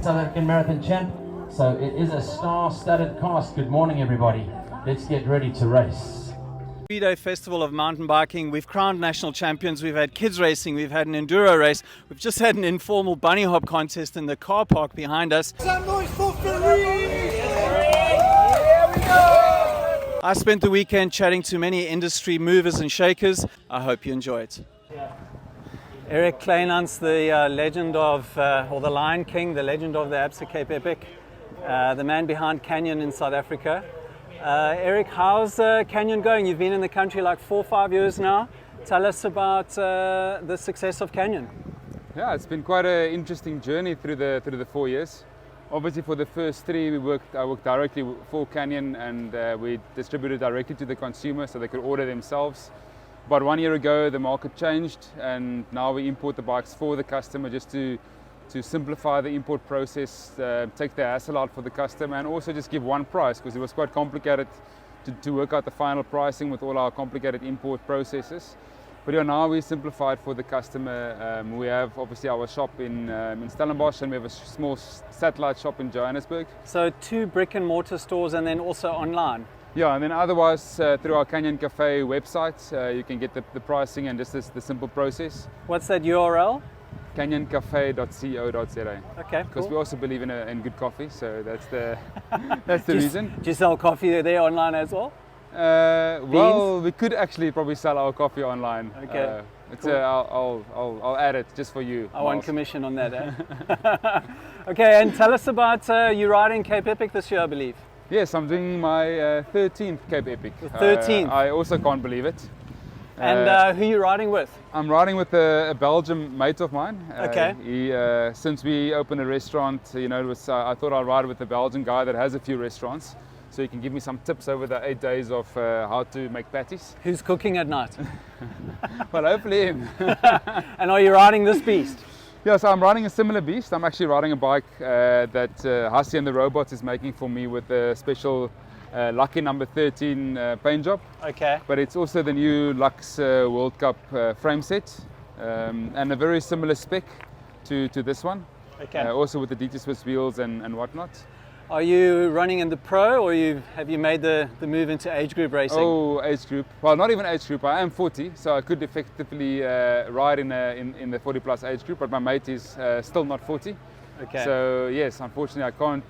South African marathon champ. So it is a star-studded cast. Good morning, everybody. Let's get ready to race. 3-day festival of mountain biking. We've crowned national champions, we've had kids racing, we've had an enduro race, we've just had an informal bunny hop contest in the car park behind us. Some noise for Ferrari! Here we go! I spent the weekend chatting to many industry movers and shakers. I hope you enjoy it. Eric Kleinhans, the legend of, or the Lion King, the legend of the Absa Cape Epic, the man behind Canyon in South Africa. Eric, how's Canyon going? You've been in the country like 4 or 5 years now. Tell us about the success of Canyon. Yeah, it's been quite an interesting journey through the 4 years. Obviously, for the first 3, I worked directly for Canyon, and we distributed directly to the consumer so they could order themselves. About 1 year ago, the market changed, and now we import the bikes for the customer just to simplify the import process, take the hassle out for the customer, and also just give one price, because it was quite complicated to work out the final pricing with all our complicated import processes. But yeah, now we simplified for the customer. We have obviously our shop in Stellenbosch, and we have a small satellite shop in Johannesburg. So 2 brick and mortar stores and then also online? Yeah, and then otherwise through our Canyon Cafe website, you can get the pricing and just the simple process. What's that URL? canyoncafe.co.za. Okay, Because cool. we also believe in good coffee, so that's the reason. Do you sell coffee there online as well? Well, we could actually probably sell our coffee online. Okay. Cool. I'll add it just for you. I want commission on that, eh? Okay, and tell us about you riding Cape Epic this year, I believe. Yes, I'm doing my 13th Cape Epic. The 13th? I also can't believe it. And who are you riding with? I'm riding with a Belgian mate of mine. Okay. Since we opened a restaurant, I thought I'd ride with a Belgian guy that has a few restaurants, so he can give me some tips over the 8 days of how to make patties. Who's cooking at night? Well, hopefully him. And are you riding this beast? Yeah, so I'm riding a similar beast. I'm actually riding a bike that Hassie and the Robots is making for me with a special Lucky number 13 paint job. Okay. But it's also the new Lux World Cup frame set, and a very similar spec to this one. Okay. Also with the DT Swiss wheels and whatnot. Are you running in the pro, or have you made the move into age group racing? Oh, age group. Well, not even age group. I am 40, so I could effectively ride in the 40 plus age group, but my mate is still not 40. Okay. So yes, unfortunately I can't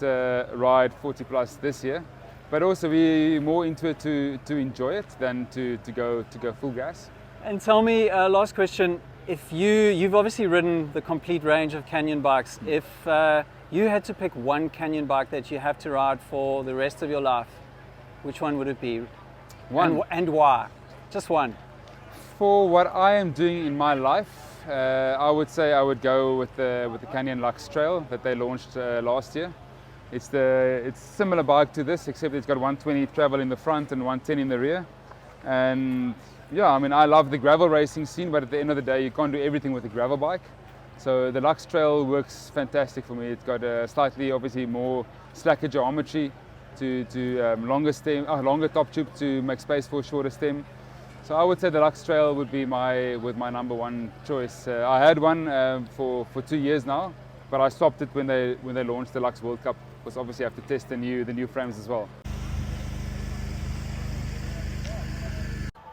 ride 40 plus this year. But also we're more into it to enjoy it than to go full gas. And tell me, last question, if you've obviously ridden the complete range of Canyon bikes, if you had to pick one Canyon bike that you have to ride for the rest of your life, which one would it be? One. And why? Just one. For what I am doing in my life, I would say I would go with the Canyon Lux Trail that they launched last year. It's similar bike to this, except it's got 120 travel in the front and 110 in the rear. And yeah, I mean, I love the gravel racing scene, but at the end of the day, you can't do everything with a gravel bike. So the Lux Trail works fantastic for me. It's got a slightly, obviously, more slacker geometry to longer top tube to make space for a shorter stem. So I would say the Lux Trail would be my number one choice. I had one for 2 years now, but I stopped it when they launched the Lux World Cup, because obviously I have to test the new frames as well.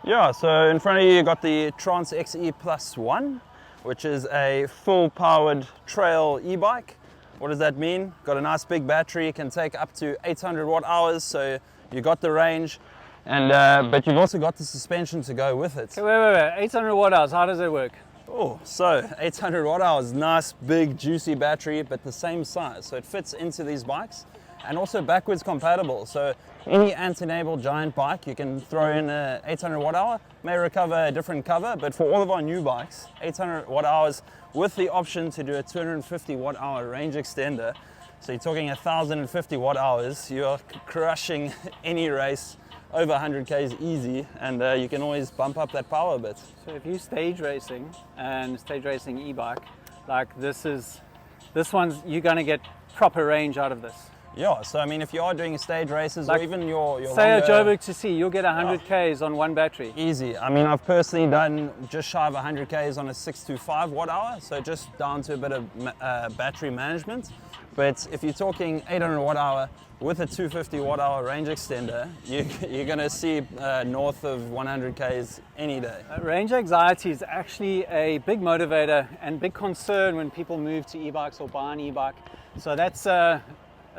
Yeah, so in front of you got the Trance XE Plus 1, which is a full powered trail e-bike. What does that mean? Got a nice big battery, can take up to 800 watt hours, so you got the range, and but you've also got the suspension to go with it. Okay, wait, 800 watt hours, how does it work? Oh, so 800 watt hours, nice big juicy battery, but the same size, so it fits into these bikes, and also backwards compatible. So any anti-enabled giant bike, you can throw in a 800 watt hour, may recover a different cover, but for all of our new bikes, 800 watt hours with the option to do a 250 watt hour range extender. So you're talking 1,050 watt hours, you're crushing any race over 100 Ks easy, and you can always bump up that power a bit. So if you stage racing and stage racing e-bike, like this one's, you're gonna get proper range out of this. Yeah, so I mean, if you are doing stage races Like, or even your Say a longer- Joburg to see, you'll get 100 Ks on one battery. Easy. I mean, I've personally done just shy of 100 Ks on a 625 watt hour, so just down to a bit of battery management. But if you're talking 800 watt hour with a 250 watt hour range extender, you're going to see north of 100 Ks any day. Range anxiety is actually a big motivator and big concern when people move to e-bikes or buy an e-bike. So that's a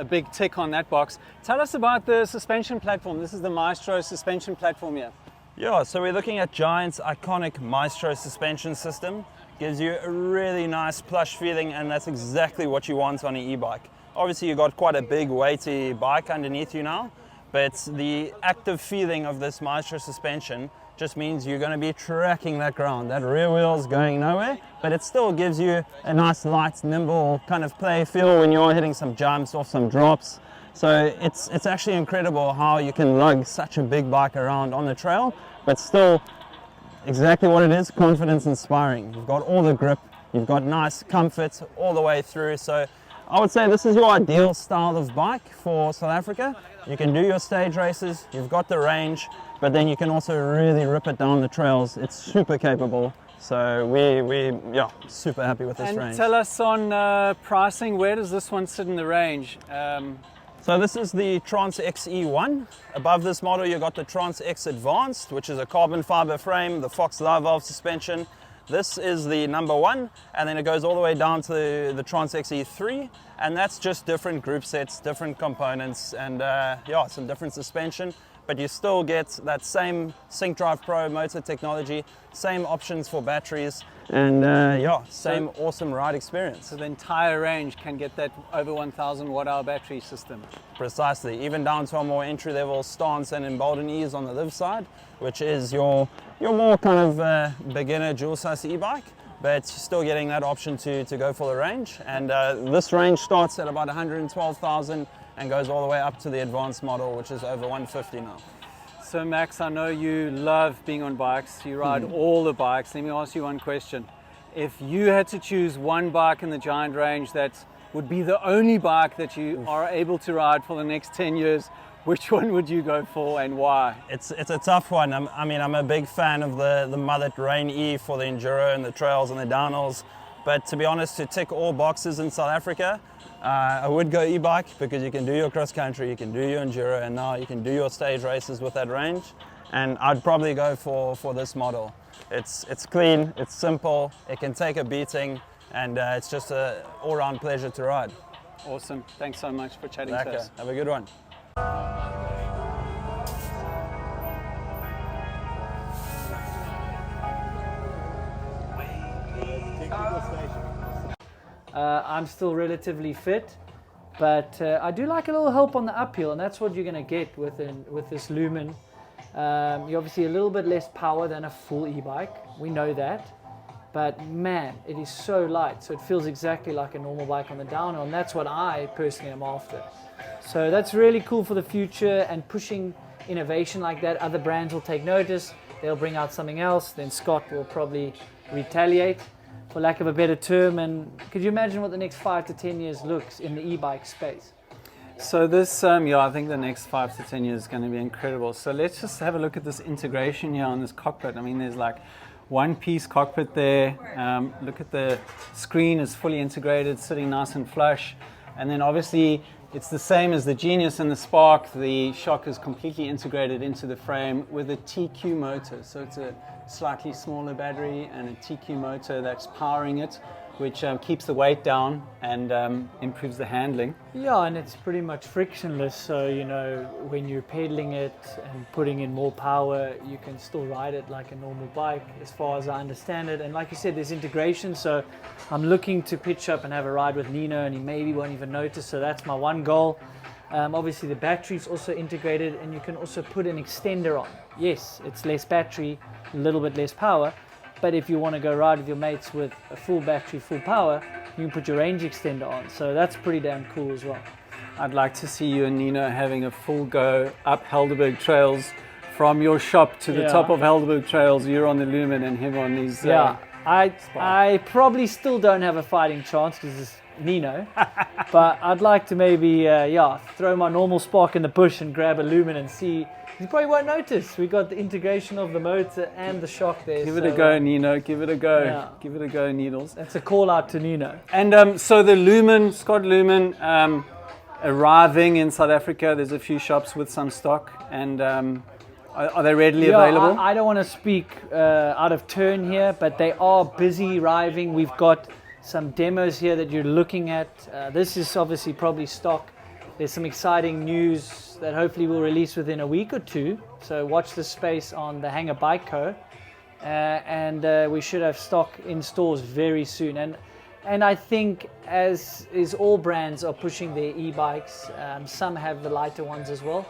big tick on that box. Tell us about the suspension platform. This is the Maestro suspension platform here. Yeah, so we're looking at Giant's iconic Maestro suspension system. Gives you a really nice plush feeling, and that's exactly what you want on an e-bike. Obviously you've got quite a big weighty bike underneath you now, but the active feeling of this Maestro suspension just means you're going to be tracking that ground. That rear wheel's going nowhere, but it still gives you a nice light, nimble kind of play feel when you're hitting some jumps or some drops. So it's actually incredible how you can lug such a big bike around on the trail, but still exactly what it is, confidence inspiring. You've got all the grip, you've got nice comfort all the way through. So I would say this is your ideal style of bike for South Africa. You can do your stage races, you've got the range, but then you can also really rip it down the trails. It's super capable. So we're super happy with this And range. tell us on pricing, where does this one sit in the range? So this is the Trance XE1. Above this model you've got the Trance X Advanced, which is a carbon fiber frame, the Fox Live Valve suspension. This is the number 1, and then it goes all the way down to the Trance XE3, and that's just different group sets, different components, and some different suspension. But you still get that same Sync Drive Pro motor technology, same options for batteries, and same awesome ride experience. So the entire range can get that over 1000 watt hour battery system. Precisely, even down to a more entry-level stance and embolden ease on the live side, which is your more kind of beginner dual size e-bike, but still getting that option to go for the range. And this range starts at about 112,000 and goes all the way up to the advanced model, which is over 150 now. So Max, I know you love being on bikes, you ride all the bikes. Let me ask you one question. If you had to choose one bike in the Giant range that would be the only bike that you are able to ride for the next 10 years, which one would you go for and why? It's a tough one. I'm a big fan of the mullet Rain E for the enduro and the trails and the downhills. But to be honest, to tick all boxes in South Africa, I would go e-bike, because you can do your cross country, you can do your enduro, and now you can do your stage races with that range. And I'd probably go for this model. It's clean, it's simple, it can take a beating, and it's just an all-round pleasure to ride. Awesome. Thanks so much for chatting to us. Have a good one. I'm still relatively fit, but I do like a little help on the uphill, and that's what you're going to get with this Lumen. You're obviously a little bit less power than a full e-bike, we know that, but man, it is so light, so it feels exactly like a normal bike on the downhill, and that's what I personally am after. So that's really cool for the future, and pushing innovation like that, other brands will take notice, they'll bring out something else, then Scott will probably retaliate, for lack of a better term. And could you imagine what the next 5 to 10 years looks in the e-bike space? So this, I think the next 5 to 10 years is going to be incredible. So let's just have a look at this integration here on this cockpit. I mean, there's like one piece cockpit there. Look at the screen is fully integrated, sitting nice and flush. And then obviously it's the same as the Genius and the Spark. The shock is completely integrated into the frame with a TQ motor. So it's a slightly smaller battery and a TQ motor that's powering it, which keeps the weight down and improves the handling. Yeah, and it's pretty much frictionless, so you know, when you're pedaling it and putting in more power, you can still ride it like a normal bike, as far as I understand it. And like you said, there's integration, so I'm looking to pitch up and have a ride with Nino, and he maybe won't even notice, so that's my one goal. Obviously the battery's also integrated, and you can also put an extender on. Yes, it's less battery, a little bit less power, but if you want to go ride with your mates with a full battery, full power, you can put your range extender on. So that's pretty damn cool as well. I'd like to see you and Nino having a full go up Helderberg trails, from your shop to the top of Helderberg trails. You're on the Lumen and him on these I probably still don't have a fighting chance because it's Nino, but I'd like to maybe throw my normal spark in the bush and grab a Lumen and see. You probably won't notice. We got the integration of the motor and the shock there. Give it a go, Nino. Give it a go. Yeah. Give it a go, Needles. That's a call out to Nino. And so the Lumen, Scott Lumen, arriving in South Africa. There's a few shops with some stock, and are they readily available? I don't want to speak out of turn here, but they are busy arriving. We've got some demos here that you're looking at. This is obviously probably stock. There's some exciting news that hopefully we'll release within a week or two. So watch this space on the Hangar Bike Co. And we should have stock in stores very soon. And I think as is all brands are pushing their e-bikes, some have the lighter ones as well.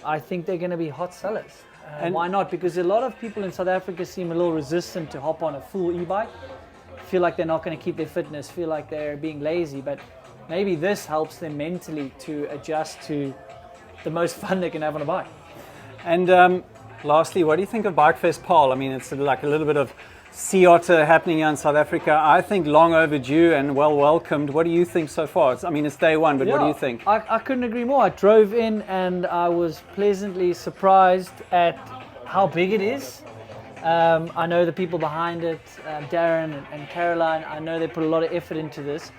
I think they're going to be hot sellers. And why not? Because a lot of people in South Africa seem a little resistant to hop on a full e-bike. Feel like they're not going to keep their fitness, feel like they're being lazy. But maybe this helps them mentally to adjust to the most fun they can have on a bike. And lastly, what do you think of Bike Fest Paarl? I mean, it's like a little bit of sea otter happening here in South Africa. I think long overdue and well welcomed. What do you think so far? It's day one, but what do you think? I couldn't agree more. I drove in and I was pleasantly surprised at how big it is. I know the people behind it, Darren and Caroline, I know they put a lot of effort into this.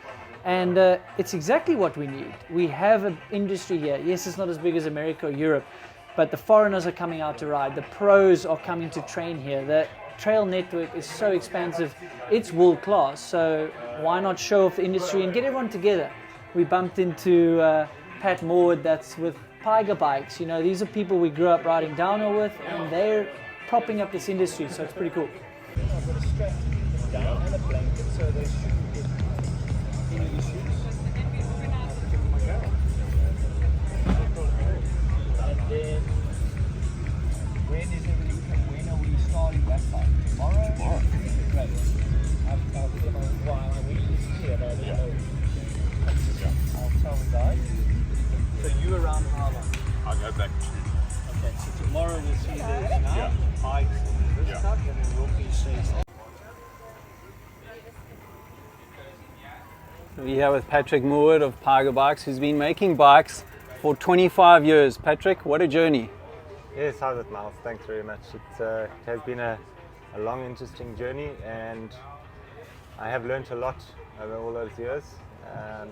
And it's exactly what we need. We have an industry here. Yes, it's not as big as America or Europe, but the foreigners are coming out to ride. The pros are coming to train here. The trail network is so expansive. It's world class. So why not show off the industry and get everyone together? We bumped into Pat Morwood, that's with pygabikes. You know, these are people we grew up riding downhill with, and they're propping up this industry. So it's pretty cool. I've got a strap down and a blanket so they shouldn't get any issues. I'll give them a go. And then, when are we starting that side? Tomorrow? Tomorrow. Great. I'll get my while we is here, but I don't know. I'll tell the guys. So you around how long? I'll go back. Okay, so tomorrow we'll see the bikes and this stuff, and then we'll be seeing. We're here with Patrick Morwood of Parkerbox, who's been making bikes for 25 years. Patrick, what a journey. Yes, how's it, Myles? Thanks very much. It has been a long, interesting journey, and I have learnt a lot over all those years. A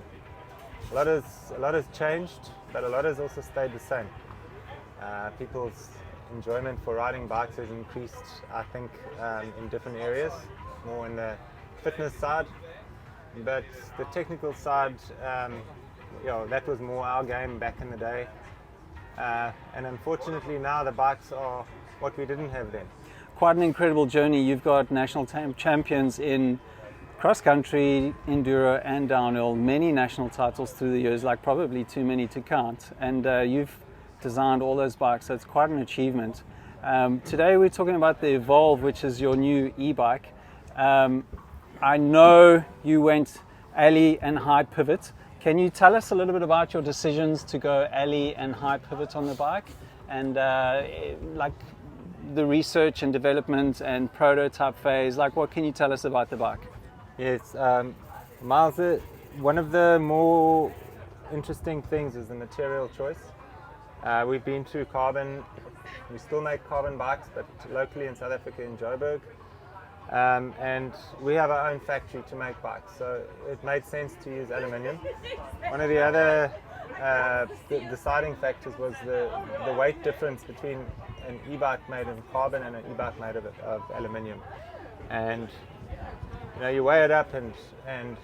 lot has changed, but a lot has also stayed the same. People's enjoyment for riding bikes has increased, I think, in different areas, more in the fitness side, but the technical side, that was more our game back in the day. And unfortunately now the bikes are what we didn't have then. Quite an incredible journey. You've got national champions in cross country, enduro and downhill, many national titles through the years, like probably too many to count. And you've designed all those bikes, so it's quite an achievement. Today we're talking about the Evolve, which is your new e-bike. I know you went alley and high pivot. Can you tell us a little bit about your decisions to go alley and high pivot on the bike, and like the research and development and prototype phase? Like, what can you tell us about the bike? Yes, Myles, one of the more interesting things is the material choice. We've been through carbon. We still make carbon bikes, but locally in South Africa in Joburg. And we have our own factory to make bikes, so it made sense to use aluminium. One of the other deciding factors was the weight difference between an e-bike made of carbon and an e-bike made of aluminium. And you weigh it up and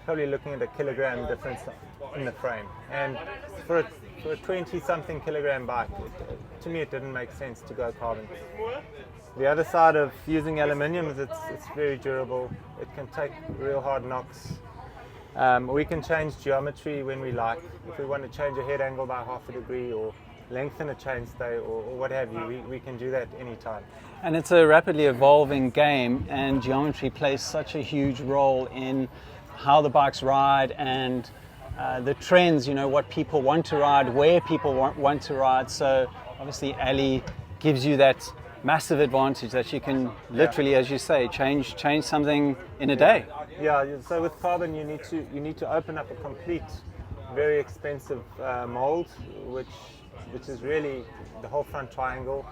probably looking at a kilogram difference in the frame. And for a 20-something kilogram bike, to me it didn't make sense to go carbon. The other side of using aluminium is it's very durable. It can take real hard knocks. We can change geometry when we like. If we want to change a head angle by half a degree or lengthen a chainstay or what have you, we can do that anytime. And it's a rapidly evolving game, and geometry plays such a huge role in how the bikes ride and the trends, what people want to ride, where people want to ride. So obviously alley gives you that massive advantage that you can literally, as you say, change something in a day. Yeah, so with carbon you need to open up a complete, very expensive mold, which is really the whole front triangle,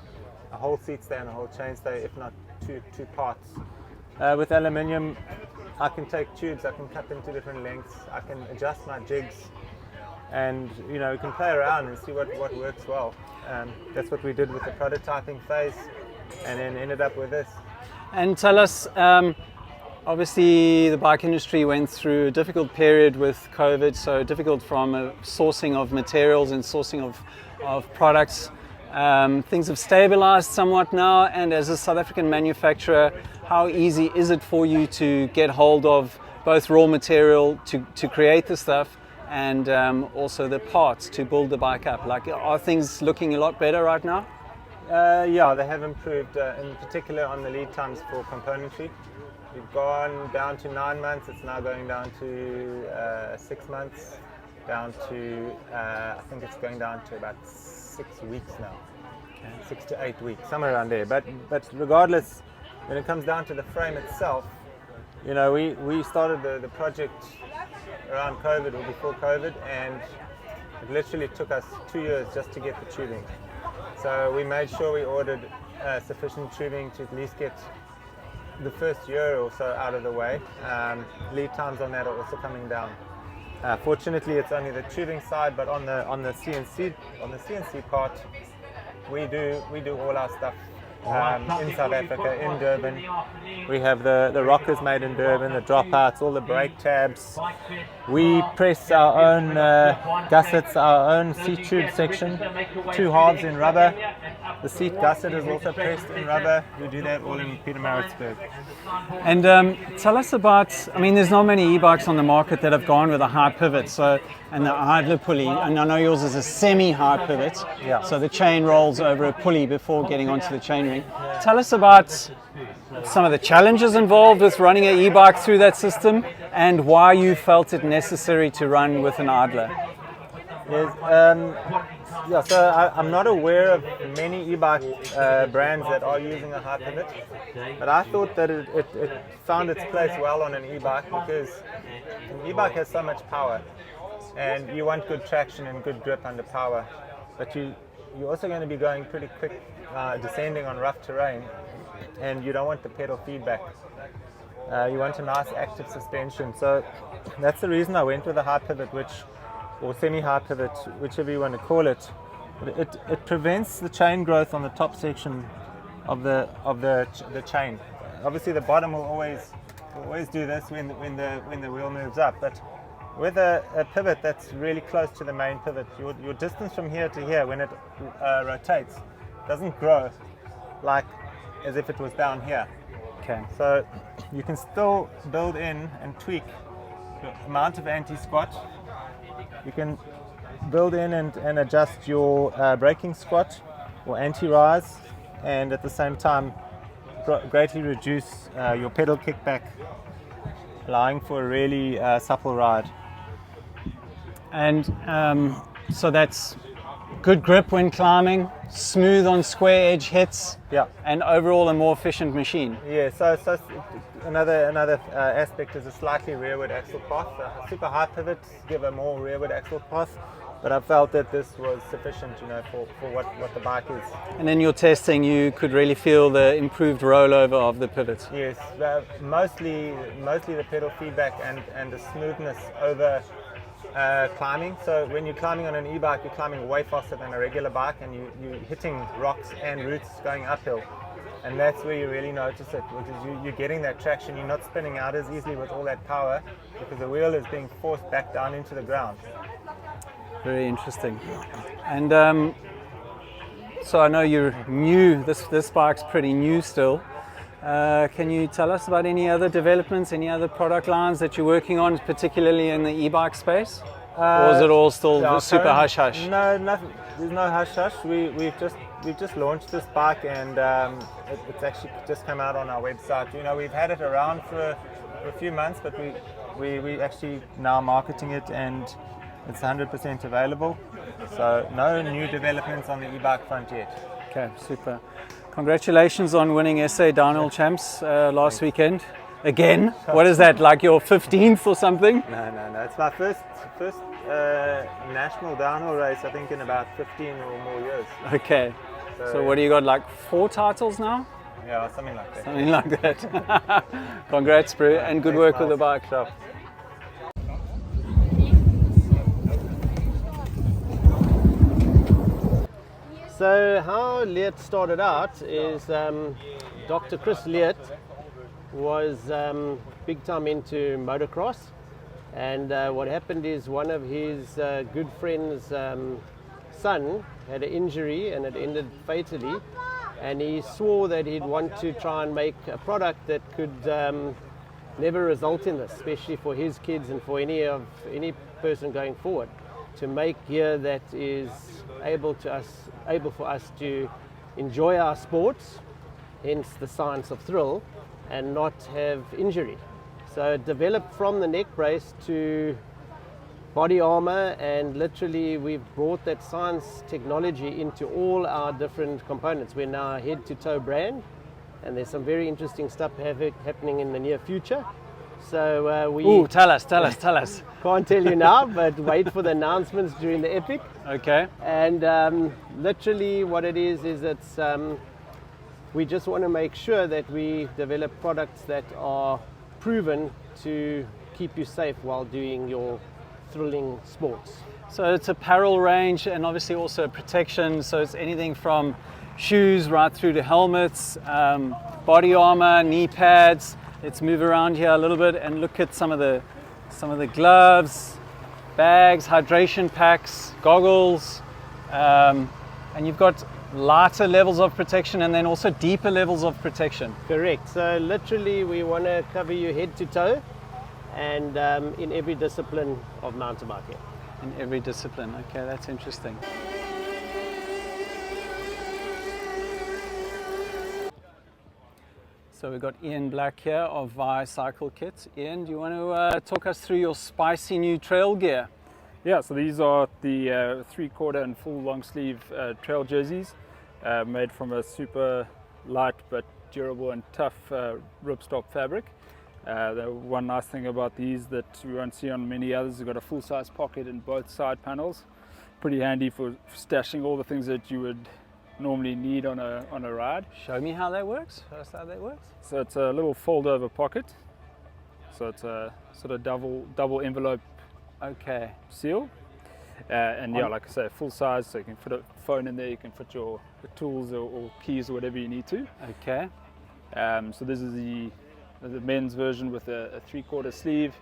a whole seat stay and a whole chain stay, if not two parts. With aluminium, I can take tubes, I can cut them to different lengths, I can adjust my jigs, and you know, we can play around and see what works well. That's what we did with the prototyping phase, and then ended up with this. And tell us, obviously the bike industry went through a difficult period with COVID, so difficult from a sourcing of materials and sourcing of products. Things have stabilized somewhat now, and as a South African manufacturer, how easy is it for you to get hold of both raw material to create the stuff and also the parts to build the bike up? Like, are things looking a lot better right now? Yeah, they have improved, in particular on the lead times for componentry. We've gone down to 9 months, it's now going down to 6 months, down to, I think it's going down to about 6 weeks now. 6 to 8 weeks, somewhere around there. But regardless, when it comes down to the frame itself, you know, we started the project around COVID or before COVID, and it literally took us 2 years just to get the tubing. So we made sure we ordered sufficient tubing to at least get the first year or so out of the way. Lead times on that are also coming down. Fortunately, it's only the tubing side, but on the CNC part, we do all our stuff in South Africa, in Durban. We have the rockers made in Durban, the dropouts, all the brake tabs. We press our own gussets, our own seat tube section, 2 halves in rubber. The seat gusset is also pressed in rubber. We do that all in Pietermaritzburg. And tell us about, I mean, there's not many e-bikes on the market that have gone with a high pivot, so, and the idler pulley, and I know yours is a semi-high pivot, Yeah. so the chain rolls over a pulley before getting onto the chainring. Tell us about some of the challenges involved with running an e-bike through that system, and why you felt it necessary to run with an idler. Yes, so I'm not aware of many e-bike brands that are using a high pivot, but I thought that it found its place well on an e-bike, because an e-bike has so much power, and you want good traction and good grip under power, but you're also going to be going pretty quick, descending on rough terrain, and you don't want the pedal feedback. You want a nice active suspension, so that's the reason I went with a high pivot, or semi-high pivot, whichever you want to call it. It prevents the chain growth on the top section of the chain. Obviously, the bottom will always do this when the wheel moves up, but with a pivot that's really close to the main pivot, your distance from here to here when it rotates doesn't grow like as if it was down here. Okay. So you can still build in and tweak the amount of anti-squat. You can build in and adjust your braking squat or anti-rise, and at the same time greatly reduce your pedal kickback, allowing for a really supple ride. And so that's good grip when climbing, smooth on square edge hits, Yeah. and overall a more efficient machine. Yeah, so another aspect is a slightly rearward axle path. Super high pivots give a more rearward axle path, but I felt that this was sufficient, you know, for what the bike is. And in your testing, you could really feel the improved rollover of the pivot. Yes, mostly the pedal feedback and the smoothness over climbing. So when you're climbing on an e-bike, you're climbing way faster than a regular bike, and you're hitting rocks and roots going uphill. And that's where you really notice it, because you're getting that traction. You're not spinning out as easily with all that power, because the wheel is being forced back down into the ground. Very interesting. And so I know you're new, this bike's pretty new still. Can you tell us about any other developments, any other product lines that you're working on, particularly in the e-bike space? Or is it all still super hush-hush? No, nothing. There's no hush-hush. We've just launched this bike, and it's actually just come out on our website. You know, we've had it around for a few months, but we actually now marketing it, and it's 100% available. So no new developments on the e-bike front yet. Okay, super. Congratulations on winning SA Downhill Champs last weekend. Again, what is that, like your 15th or something? No. It's my first national downhill race, I think, in about 15 or more years. Okay. So what do you got, like 4 titles now? Yeah, something like that. Something like that. Congrats, bro, and good work with the bike. Sure. So how Leert started out is Dr. Chris Leert was big time into motocross, and what happened is one of his good friends' son had an injury and it ended fatally, and he swore that he'd want to try and make a product that could never result in this, especially for his kids and for any person going forward, to make gear that is able for us to enjoy our sports, hence the science of thrill, and not have injury. So it developed from the neck brace to body armor, and literally we've brought that science technology into all our different components. We're now a head-to-toe brand, and there's some very interesting stuff happening in the near future. So Ooh, tell us. Can't tell you now, but wait for the announcements during the Epic. Okay. And literally what it is it's we just want to make sure that we develop products that are proven to keep you safe while doing your thrilling sports. So it's apparel range and obviously also protection. So it's anything from shoes right through to helmets, body armor, knee pads. Let's move around here a little bit and look at some of the gloves, bags, hydration packs, goggles, and you've got lighter levels of protection and then also deeper levels of protection. Correct. So literally we want to cover you head to toe, and in every discipline of mountain biking. In every discipline. Okay, that's interesting. So we've got Ian Black here of Vi Cycle Kits. Ian, do you want to talk us through your spicy new trail gear? Yeah, so these are the 3/4 and full long sleeve trail jerseys made from a super light but durable and tough ripstop fabric. The one nice thing about these that we won't see on many others, you've got a full size pocket in both side panels. Pretty handy for stashing all the things that you would normally need on a ride. Show me how that works. Show us how that works. So it's a little fold over pocket. So it's a sort of double envelope seal. And yeah, like I say, full size, so you can fit a phone in there, you can fit your tools or keys or whatever you need to. Okay. So this is the men's version with a 3/4 sleeve.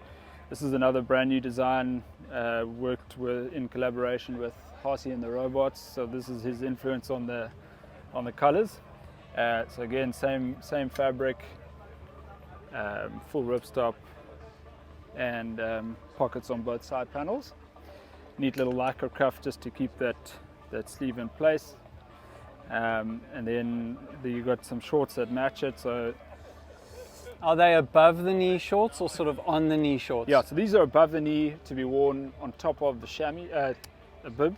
This is another brand new design, worked in collaboration with Horsey and the Robots. So this is his influence on the colors. So again, same fabric, full ripstop, and pockets on both side panels. Neat little lycra cuff just to keep that sleeve in place. And then you've got some shorts that match it. So are they above the knee shorts or sort of on the knee shorts? Yeah, so these are above the knee to be worn on top of the chamois, a bib.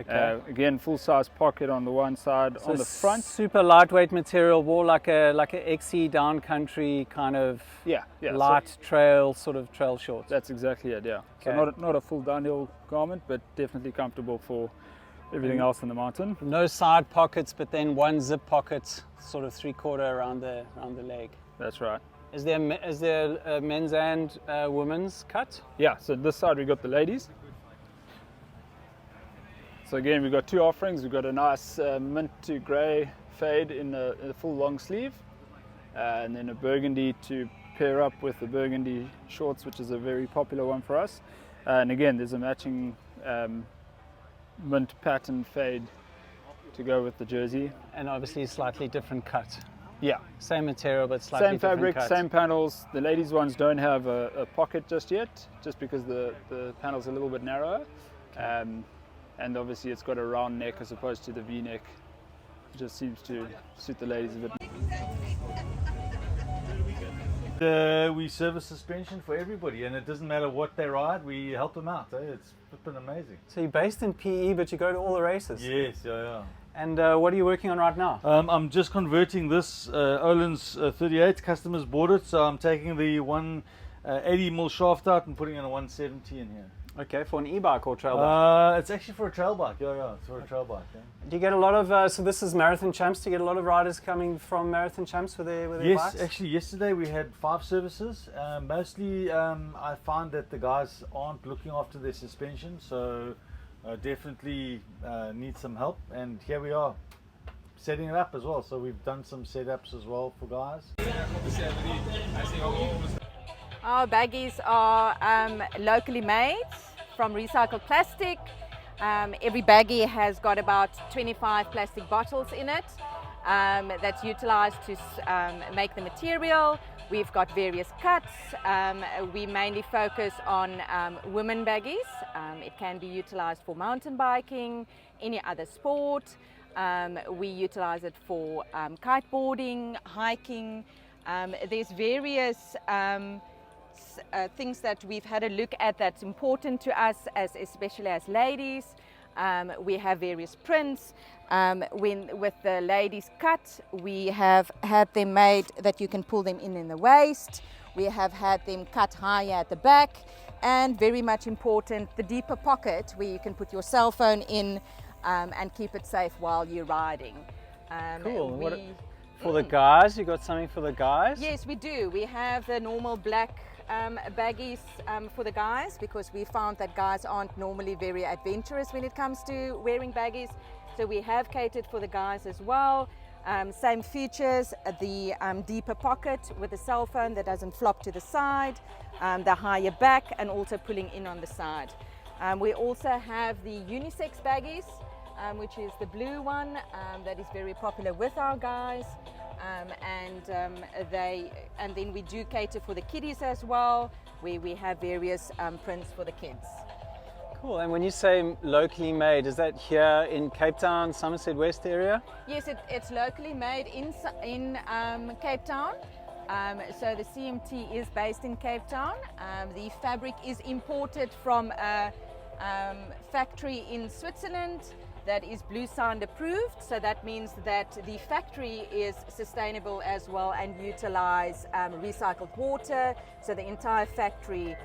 Okay. Again, full size pocket on the one side. So on the front, super lightweight material, more like a XE down country kind of light trail shorts. That's exactly it. Yeah. Okay. So not a full downhill garment, but definitely comfortable for everything else in the mountain. No side pockets, but then one zip pocket, sort of 3/4 around the leg. That's right. Is there a men's and women's cut? Yeah. So this side we got the ladies. So again, we've got two offerings. We've got a nice mint to grey fade in a full long sleeve, and then a burgundy to pair up with the burgundy shorts, which is a very popular one for us. And again, there's a matching mint pattern fade to go with the jersey. And obviously slightly different cut. Yeah. Same material, but slightly same different fabric, cut. same panels. The ladies' ones don't have a pocket just yet, just because the panel's a little bit narrower. And obviously it's got a round neck as opposed to the V-neck. It just seems to suit the ladies a bit. We service suspension for everybody, and it doesn't matter what they ride, we help them out. It's flipping amazing. So you're based in PE, but you go to all the races? Yes, yeah. And what are you working on right now? I'm just converting this Olin's 38. Customers bought it, so I'm taking the 180mm shaft out and putting in a 170 in here. Okay, for an e-bike or trail bike? It's actually for a trail bike. Yeah, it's for a trail bike. Yeah. Do you get a lot of, so this is Marathon Champs, do you get a lot of riders coming from Marathon Champs with their bikes? Yes, actually yesterday we had 5 services. Mostly I find that the guys aren't looking after their suspension, so definitely need some help, and here we are setting it up as well. So we've done some setups as well for guys. Our baggies are locally made from recycled plastic. Every baggie has got about 25 plastic bottles in it that's utilized to make the material. We've got various cuts. We mainly focus on women baggies. It can be utilized for mountain biking, any other sport. We utilize it for kiteboarding, hiking. There's various things that we've had a look at that's important to us, especially as ladies. We have various prints. With the ladies' cut, we have had them made that you can pull them in the waist. We have had them cut higher at the back, and very much important, the deeper pocket where you can put your cell phone in and keep it safe while you're riding. Cool. For the guys, you got something for the guys? Yes, we do. We have the normal black baggies for the guys, because we found that guys aren't normally very adventurous when it comes to wearing baggies. So we have catered for the guys as well. Same features, the deeper pocket with the cell phone that doesn't flop to the side, the higher back, and also pulling in on the side. We also have the unisex baggies, which is the blue one that is very popular with our guys. And then we do cater for the kiddies as well, where we have various prints for the kids. Cool. And when you say locally made, is that here in Cape Town, Somerset West area? Yes, it's locally made in Cape Town. So the CMT is based in Cape Town. The fabric is imported from a factory in Switzerland that is Blue Sound approved, so that means that the factory is sustainable as well and utilize recycled water, so the entire factory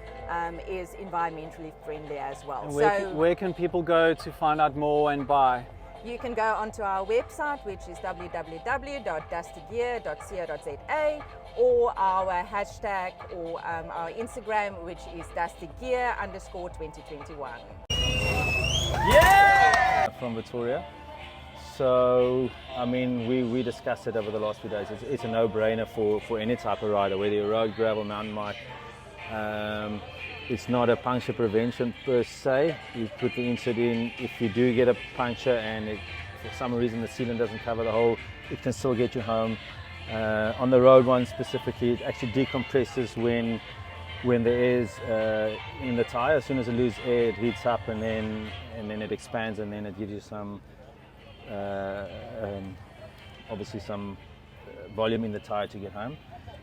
is environmentally friendly as well. And where can people go to find out more and buy? You can go onto our website, which is www.dustygear.co.za, or our hashtag or our Instagram, which is dustygear_2021. Yeah! From Victoria. So, I mean, we discussed it over the last few days. It's a no-brainer for any type of rider, whether you're road, gravel, mountain bike. It's not a puncture prevention per se. You put the insert in. If you do get a puncture and for some reason the sealant doesn't cover the hole, it can still get you home. On the road one specifically, it actually decompresses when there is in the tire. As soon as it loses air, it heats up and then it expands, and then it gives you some obviously some volume in the tire to get home.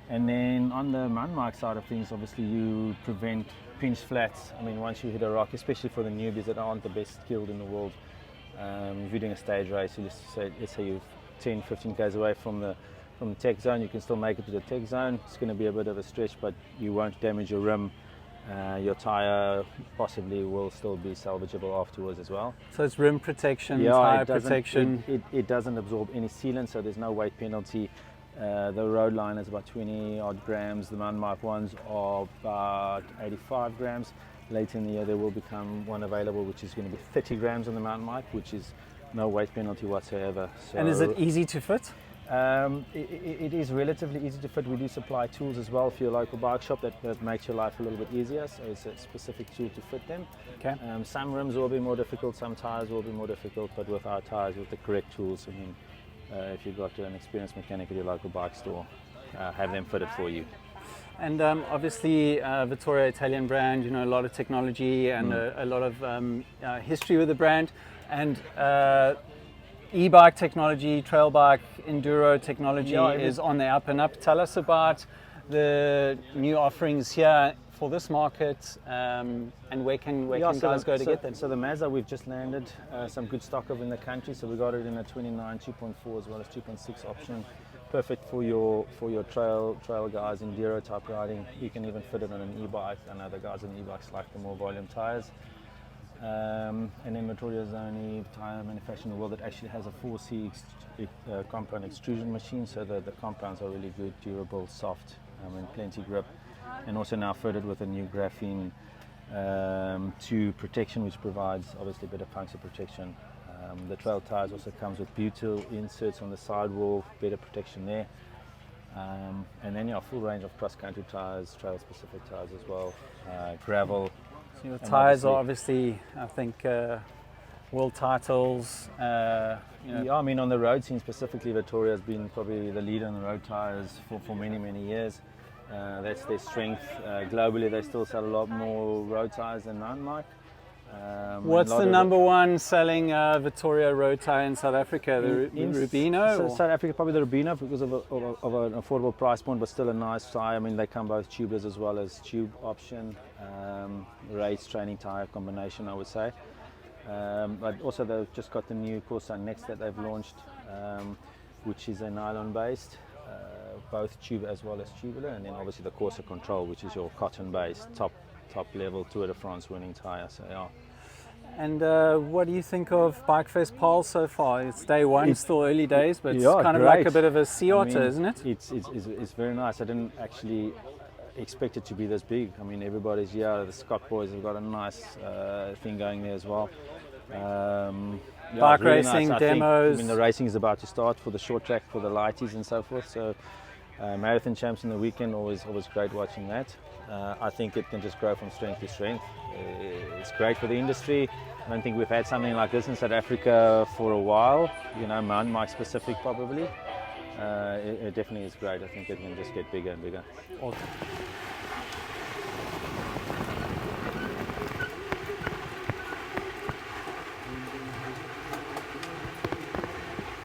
And then on the mountain bike side of things, obviously you prevent pinch flats. I mean, once you hit a rock, especially for the newbies that aren't the best skilled in the world, if you're doing a stage race, let's say you're 10-15 k's away from the tech zone, you can still make it to the tech zone. It's going to be a bit of a stretch, but you won't damage your rim. Your tire possibly will still be salvageable afterwards as well. So it's rim protection, tire protection. It doesn't absorb any sealant, so there's no weight penalty. The road line is about 20 odd grams. The mountain bike ones are about 85 grams. Later in the year there will become one available which is going to be 30 grams on the mountain bike, which is no weight penalty whatsoever. So, and is it easy to fit? It is relatively easy to fit. We do supply tools as well for your local bike shop that makes your life a little bit easier, so it's a specific tool to fit them. Okay. Some rims will be more difficult, some tires will be more difficult, but with our tires, with the correct tools, I mean, if you've got an experienced mechanic at your local bike store, have them fitted for you. And obviously Vittoria, Italian brand, you know, a lot of technology and a lot of history with the brand, and e-bike technology, trail bike, enduro technology is on the up and up. Tell us about the new offerings here for this market, and where can so guys go to get them? So the Mazda we've just landed some good stock of in the country. So we got it in a 29 2.4 as well as 2.6 option. Perfect for your trail guys, enduro type riding. You can even fit it on an e-bike. I know the guys on e-bikes like the more volume tires. And then Vittoria is the only tire manufacturer in the world that actually has a 4C compound extrusion machine. So the compounds are really good, durable, soft, and plenty grip. And also now fitted with a new graphene tube protection, which provides obviously better puncture protection. The trail tires also comes with butyl inserts on the sidewall, better protection there. And then full range of cross-country tires, trail-specific tires as well, gravel. So your tires are obviously, I think, world titles. Yeah, I mean on the road scene specifically, Vittoria has been probably the leader in the road tires for many years. That's their strength. Globally, they still sell a lot more road tires than mountain bike. What's the number one selling Vittoria road tire in South Africa? The Rubino? So South Africa, probably the Rubino because of an affordable price point, but still a nice tire. I mean, they come both tubeless as well as tube option. Race training tire combination, I would say. But also they've just got the new Corsa Next that they've launched, which is a nylon based. Both tube as well as tubular, and then obviously the Corsa Control, which is your cotton-based top level Tour de France winning tire. So yeah. And what do you think of Bike Fest Paarl so far? It's day one, it's still early days, but it's kind of like a bit of a sea otter, isn't it? It's very nice. I didn't actually expect it to be this big. I mean, everybody's here. The Scott boys have got a nice thing going there as well. Bike really racing, nice. demos. I mean, the racing is about to start for the short track, for the lighties and so forth. So marathon champs in the weekend, always great watching that. I think it can just grow from strength to strength. It's great for the industry. I don't think we've had something like this in South Africa for a while, mountain bike specific probably. It definitely is great. I think it can just get bigger and bigger. Awesome.